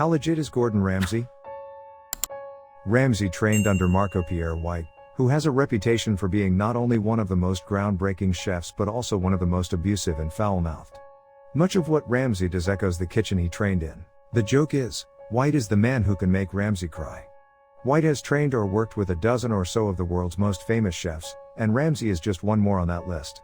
How legit is Gordon Ramsay? Ramsay trained under Marco Pierre White, who has a reputation for being not only one of the most groundbreaking chefs but also one of the most abusive and foul-mouthed. Much of what Ramsay does echoes the kitchen he trained in. The joke is, White is the man who can make Ramsay cry. White has trained or worked with a dozen or so of the world's most famous chefs, and Ramsay is just one more on that list.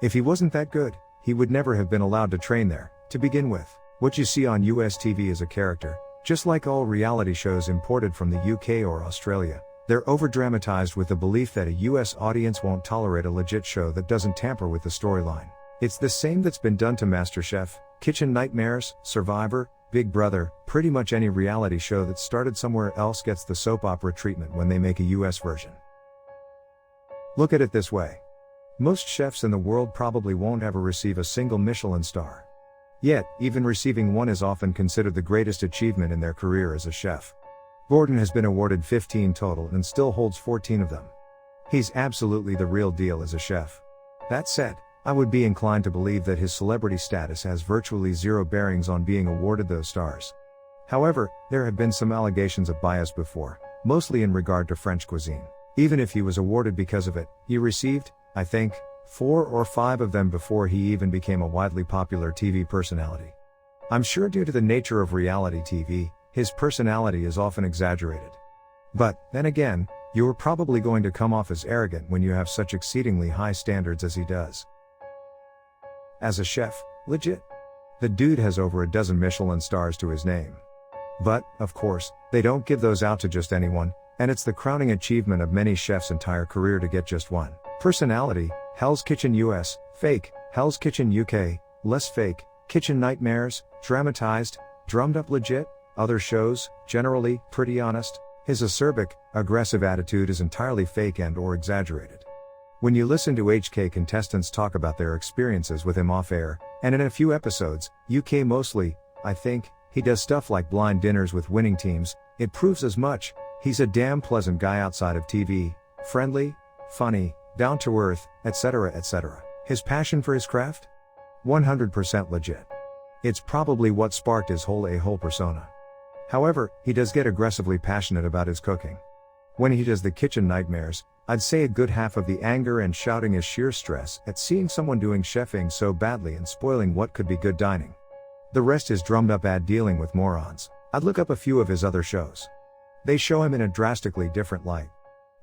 If he wasn't that good, he would never have been allowed to train there, to begin with. What you see on US TV is a character, just like all reality shows imported from the UK or Australia. They're overdramatized with the belief that a US audience won't tolerate a legit show that doesn't tamper with the storyline. It's the same that's been done to MasterChef, Kitchen Nightmares, Survivor, Big Brother. Pretty much any reality show that started somewhere else gets the soap opera treatment when they make a US version. Look at it this way. Most chefs in the world probably won't ever receive a single Michelin star. Yet, even receiving one is often considered the greatest achievement in their career as a chef. Gordon has been awarded 15 total and still holds 14 of them. He's absolutely the real deal as a chef. That said, I would be inclined to believe that his celebrity status has virtually zero bearings on being awarded those stars. However, there have been some allegations of bias before, mostly in regard to French cuisine. Even if he was awarded because of it, he received, I think, 4 or 5 of them before he even became a widely popular TV personality. I'm sure due to the nature of reality TV, his personality is often exaggerated. But, then again, you're probably going to come off as arrogant when you have such exceedingly high standards as he does. As a chef, legit? The dude has over a dozen Michelin stars to his name. But, of course, they don't give those out to just anyone, and it's the crowning achievement of many chefs' entire career to get just one. Personality: Hell's Kitchen US, fake; Hell's Kitchen UK, less fake; Kitchen Nightmares, dramatized; Drummed Up legit; other shows, generally, pretty honest. His acerbic, aggressive attitude is entirely fake and/or exaggerated. When you listen to HK contestants talk about their experiences with him off-air, and in a few episodes, UK mostly, I think, he does stuff like blind dinners with winning teams, it proves as much. He's a damn pleasant guy outside of TV, friendly, funny, down to earth, etc., etc. His passion for his craft? 100% legit. It's probably what sparked his whole a-hole persona. However, he does get aggressively passionate about his cooking. When he does the Kitchen Nightmares, I'd say a good half of the anger and shouting is sheer stress at seeing someone doing chefing so badly and spoiling what could be good dining. The rest is drummed up ad dealing with morons. I'd look up a few of his other shows. They show him in a drastically different light.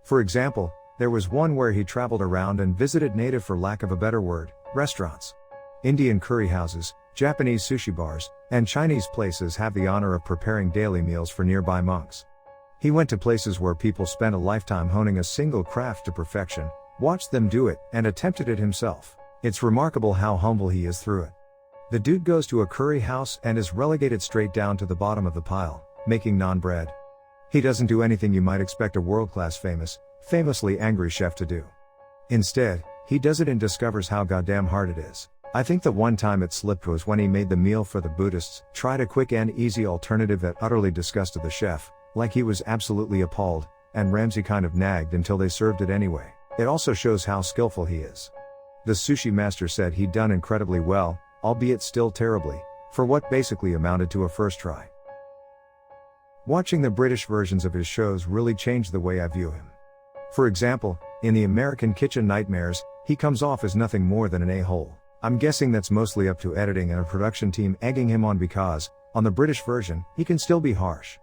For example, there was one where he traveled around and visited native, for lack of a better word, restaurants. Indian curry houses, Japanese sushi bars, and Chinese places have the honor of preparing daily meals for nearby monks. He went to places where people spent a lifetime honing a single craft to perfection, watched them do it, and attempted it himself. It's remarkable how humble he is through it. The dude goes to a curry house and is relegated straight down to the bottom of the pile, making naan bread. He doesn't do anything you might expect a world-class famously angry chef to do. Instead, he does it and discovers how goddamn hard it is. I think the one time it slipped was when he made the meal for the Buddhists, tried a quick and easy alternative that utterly disgusted the chef, like he was absolutely appalled, and Ramsay kind of nagged until they served it anyway. It also shows how skillful he is. The sushi master said he'd done incredibly well, albeit still terribly, for what basically amounted to a first try. Watching the British versions of his shows really changed the way I view him. For example, in the American Kitchen Nightmares, he comes off as nothing more than an a-hole. I'm guessing that's mostly up to editing and a production team egging him on because, on the British version, he can still be harsh.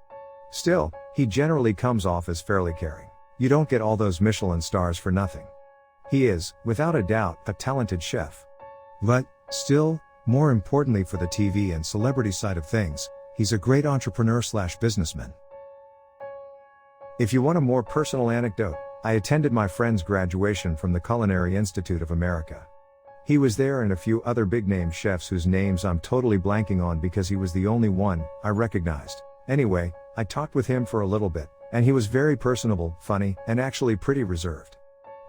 Still, he generally comes off as fairly caring. You don't get all those Michelin stars for nothing. He is, without a doubt, a talented chef. But, still, more importantly for the TV and celebrity side of things, he's a great entrepreneur/businessman. If you want a more personal anecdote, I attended my friend's graduation from the Culinary Institute of America. He was there and a few other big-name chefs whose names I'm totally blanking on because he was the only one I recognized. Anyway, I talked with him for a little bit, and he was very personable, funny, and actually pretty reserved.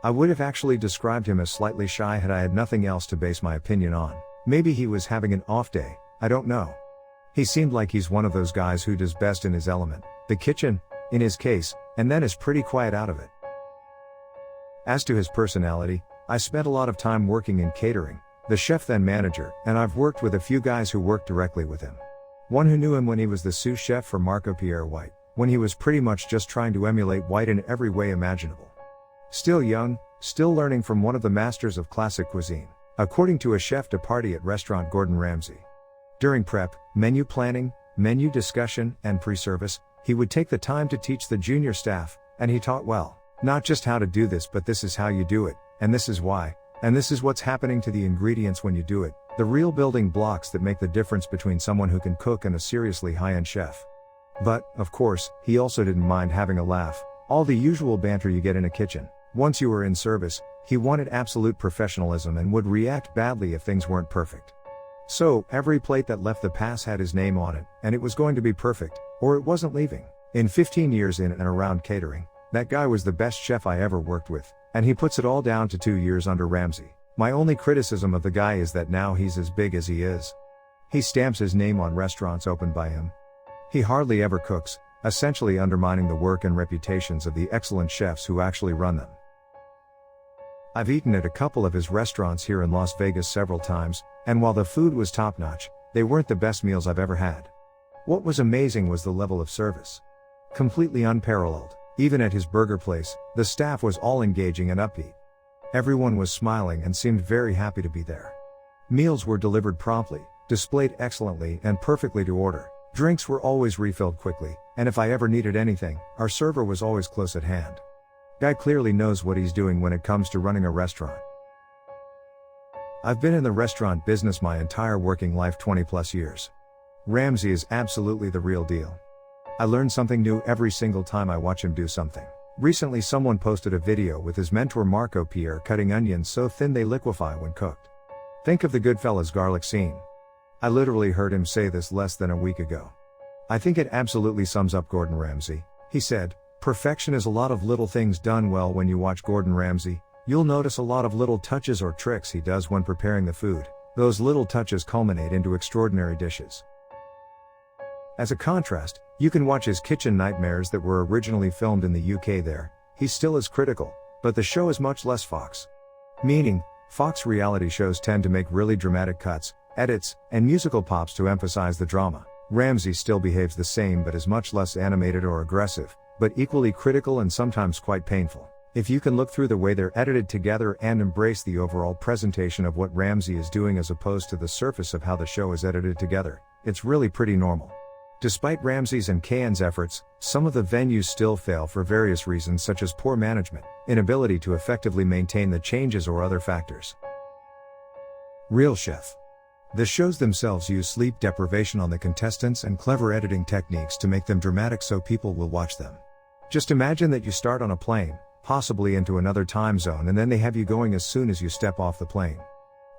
I would have actually described him as slightly shy had I had nothing else to base my opinion on. Maybe he was having an off day, I don't know. He seemed like he's one of those guys who does best in his element, the kitchen, in his case, and then is pretty quiet out of it. As to his personality, I spent a lot of time working in catering, the chef then manager, and I've worked with a few guys who worked directly with him. One who knew him when he was the sous chef for Marco Pierre White, when he was pretty much just trying to emulate White in every way imaginable. Still young, still learning from one of the masters of classic cuisine, according to a chef de partie at restaurant Gordon Ramsay. During prep, menu planning, menu discussion, and pre-service, he would take the time to teach the junior staff, and he taught well. Not just how to do this, but this is how you do it, and this is why, and this is what's happening to the ingredients when you do it, the real building blocks that make the difference between someone who can cook and a seriously high-end chef. But, of course, he also didn't mind having a laugh, all the usual banter you get in a kitchen. Once you were in service, he wanted absolute professionalism and would react badly if things weren't perfect. So, every plate that left the pass had his name on it, and it was going to be perfect, or it wasn't leaving. In 15 years in and around catering, that guy was the best chef I ever worked with, and he puts it all down to 2 years under Ramsay. My only criticism of the guy is that now he's as big as he is. He stamps his name on restaurants opened by him. He hardly ever cooks, essentially undermining the work and reputations of the excellent chefs who actually run them. I've eaten at a couple of his restaurants here in Las Vegas several times, and while the food was top-notch, they weren't the best meals I've ever had. What was amazing was the level of service. Completely unparalleled. Even at his burger place, the staff was all engaging and upbeat. Everyone was smiling and seemed very happy to be there. Meals were delivered promptly, displayed excellently and perfectly to order. Drinks were always refilled quickly, and if I ever needed anything, our server was always close at hand. Guy clearly knows what he's doing when it comes to running a restaurant. I've been in the restaurant business my entire working life, 20 plus years. Ramsay is absolutely the real deal. I learn something new every single time I watch him do something. Recently someone posted a video with his mentor Marco Pierre cutting onions so thin they liquefy when cooked. Think of the Goodfellas garlic scene. I literally heard him say this less than a week ago. I think it absolutely sums up Gordon Ramsay. He said, "Perfection is a lot of little things done well." When you watch Gordon Ramsay, you'll notice a lot of little touches or tricks he does when preparing the food. Those little touches culminate into extraordinary dishes. As a contrast, you can watch his kitchen nightmares that were originally filmed in the UK there. He's still as critical, but the show is much less Fox. Meaning, Fox reality shows tend to make really dramatic cuts, edits, and musical pops to emphasize the drama. Ramsay still behaves the same but is much less animated or aggressive, but equally critical and sometimes quite painful. If you can look through the way they're edited together and embrace the overall presentation of what Ramsay is doing as opposed to the surface of how the show is edited together, it's really pretty normal. Despite Ramsay's and Kayan's efforts, some of the venues still fail for various reasons such as poor management, inability to effectively maintain the changes or other factors. Real Chef. The shows themselves use sleep deprivation on the contestants and clever editing techniques to make them dramatic so people will watch them. Just imagine that you start on a plane, possibly into another time zone, and then they have you going as soon as you step off the plane.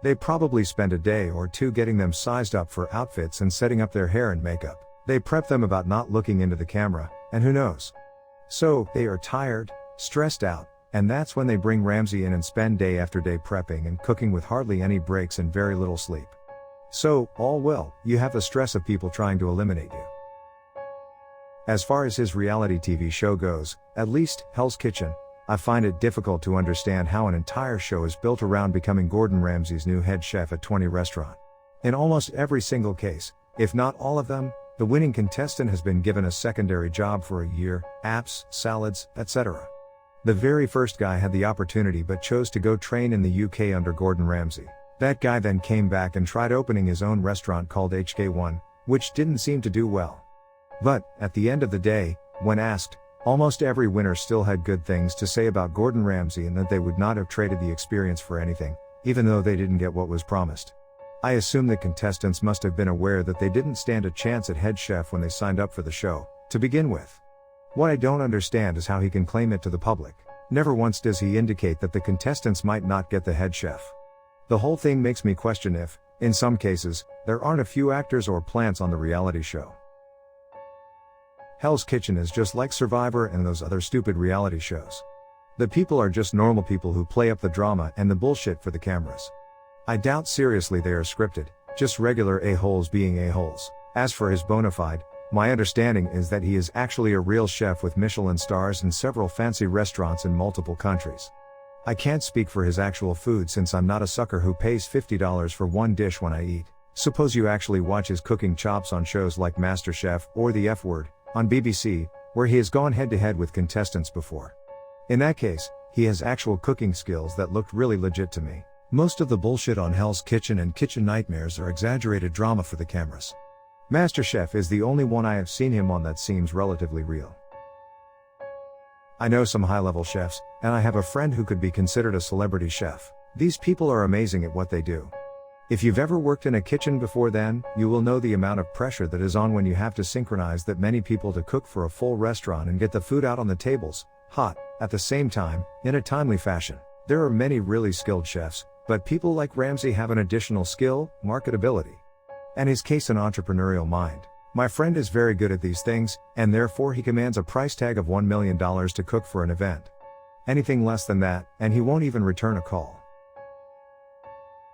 They probably spend a day or two getting them sized up for outfits and setting up their hair and makeup. They prep them about not looking into the camera, and who knows. So, they are tired, stressed out, and that's when they bring Ramsay in and spend day after day prepping and cooking with hardly any breaks and very little sleep. So, all well, you have the stress of people trying to eliminate you. As far as his reality TV show goes, at least, Hell's Kitchen, I find it difficult to understand how an entire show is built around becoming Gordon Ramsay's new head chef at 20 restaurant. In almost every single case, if not all of them, the winning contestant has been given a secondary job for a year, apps, salads, etc. The very first guy had the opportunity but chose to go train in the UK under Gordon Ramsay. That guy then came back and tried opening his own restaurant called HK1, which didn't seem to do well. But, at the end of the day, when asked, almost every winner still had good things to say about Gordon Ramsay and that they would not have traded the experience for anything, even though they didn't get what was promised. I assume the contestants must have been aware that they didn't stand a chance at head chef when they signed up for the show, to begin with. What I don't understand is how he can claim it to the public. Never once does he indicate that the contestants might not get the head chef. The whole thing makes me question if, in some cases, there aren't a few actors or plants on the reality show. Hell's Kitchen is just like Survivor and those other stupid reality shows. The people are just normal people who play up the drama and the bullshit for the cameras. I doubt seriously they are scripted, just regular a-holes being a-holes. As for his bona fide, my understanding is that he is actually a real chef with Michelin stars and several fancy restaurants in multiple countries. I can't speak for his actual food since I'm not a sucker who pays $50 for one dish when I eat. Suppose you actually watch his cooking chops on shows like MasterChef or The F Word on BBC, where he has gone head to head with contestants before. In that case, he has actual cooking skills that looked really legit to me. Most of the bullshit on Hell's Kitchen and Kitchen Nightmares are exaggerated drama for the cameras. MasterChef is the only one I have seen him on that seems relatively real. I know some high-level chefs, and I have a friend who could be considered a celebrity chef. These people are amazing at what they do. If you've ever worked in a kitchen before then, you will know the amount of pressure that is on when you have to synchronize that many people to cook for a full restaurant and get the food out on the tables, hot, at the same time, in a timely fashion. There are many really skilled chefs, but people like Ramsey have an additional skill, marketability. And his case, an entrepreneurial mind. My friend is very good at these things, and therefore he commands a price tag of $1 million to cook for an event. Anything less than that, and he won't even return a call.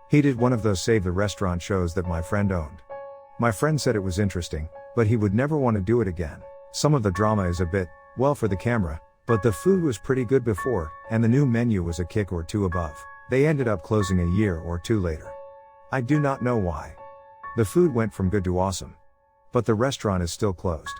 He did one of those Save the Restaurant shows that my friend owned. My friend said it was interesting, but he would never want to do it again. Some of the drama is a bit, well, for the camera, but the food was pretty good before, and the new menu was a kick or two above. They ended up closing a year or two later. I do not know why. The food went from good to awesome. But the restaurant is still closed.